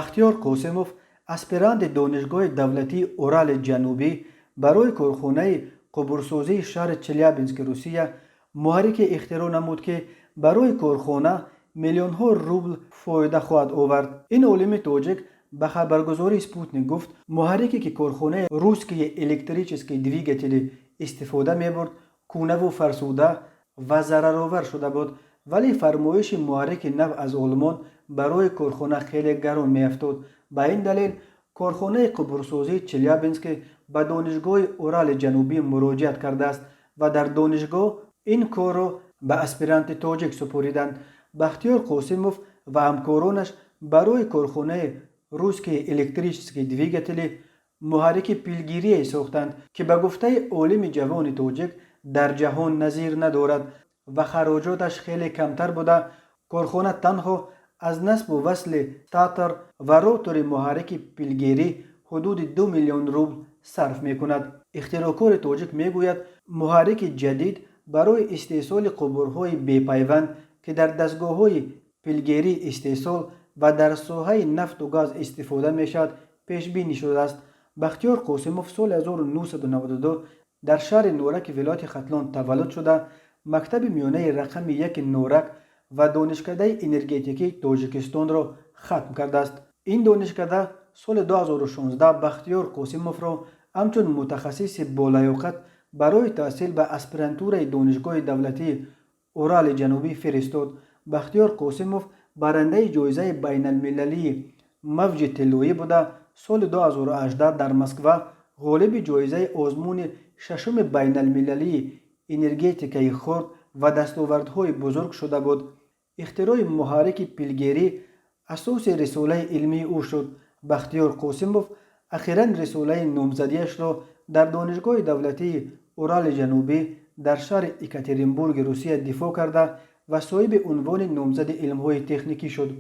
بختیار قاسموف اسپراند دانشگاه دولتی اورال جنوبی برای کارخانه قبرسازی شهر چلیابینسک روسیه محرک اختراع نمود که برای کارخانه میلیون ها روبل فایده خواهد آورد. این عالم تاجیک به خبرگزاری سپوتنیک گفت محرکی که کارخانه روسکی الکتریچسکی دویگتلی استفاده میبرد کونه و فرسوده و ضررآور شده بود، ولی فرمایش محرک نو از آلمان برای کارخانه خیلی گران میافتاد. به این دلیل کارخانه قبرسازی چلیابینسک به دانشگاه اورال جنوبی مراجعت کرده است و در دانشگاه این کار را به اسپرانت تاجیک سپاریدند. بختیار قاسموف و همکارانش برای کارخانه روسکی الکتریچسکی دویگتلی محرک پیلگیری ساختند که به گفته عالم جوان تاجیک در جهان نظیر ندارد و خراجاتش خیلی کمتر بوده. کارخانه تنها از نصب و وصل استاتر و روتور محرک پیلگیری حدود 2 میلیون روبل صرف می کند. اختراعکار تاجیک می گوید محرک جدید برای استحصال قبرهای بی‌پیوند که در دستگاه های پیلگیری استحصال و در ساحه نفت و گاز استفاده می شود پیش بینی شده است. بختیار قاسموف سال 1992 در شهر نورک ولایت ختلان تولد شده. مکتب میانه رقم 1 نورک و دانشکده انرژتیکی تاجیکستان را ختم کرده است. این دانشکده سال 2016 بختیار قاسموف را همچون متخصص بالیاقت برای تحصیل به اسپرانتور دانشگاه دولتی اورال جنوبی فرستاد. بختیار قاسموف برنده جایزه بین المللی موج طلایی بوده. سال 2018 در مسکو غالب جایزه آزمون ششم بین المللی انرژتیکی خرد و دستاوردهای بزرگ شده بود. اختراع محرک پیلگیری اساس رساله علمی او شد. بختیار قاسموف اخیراً رساله نامزدیش را در دانشگاه دولتی اورال جنوبی در شهر اکاترینبورگ روسیه دفاع کرده و صاحب عنوان نامزد علم‌های تکنیکی شد.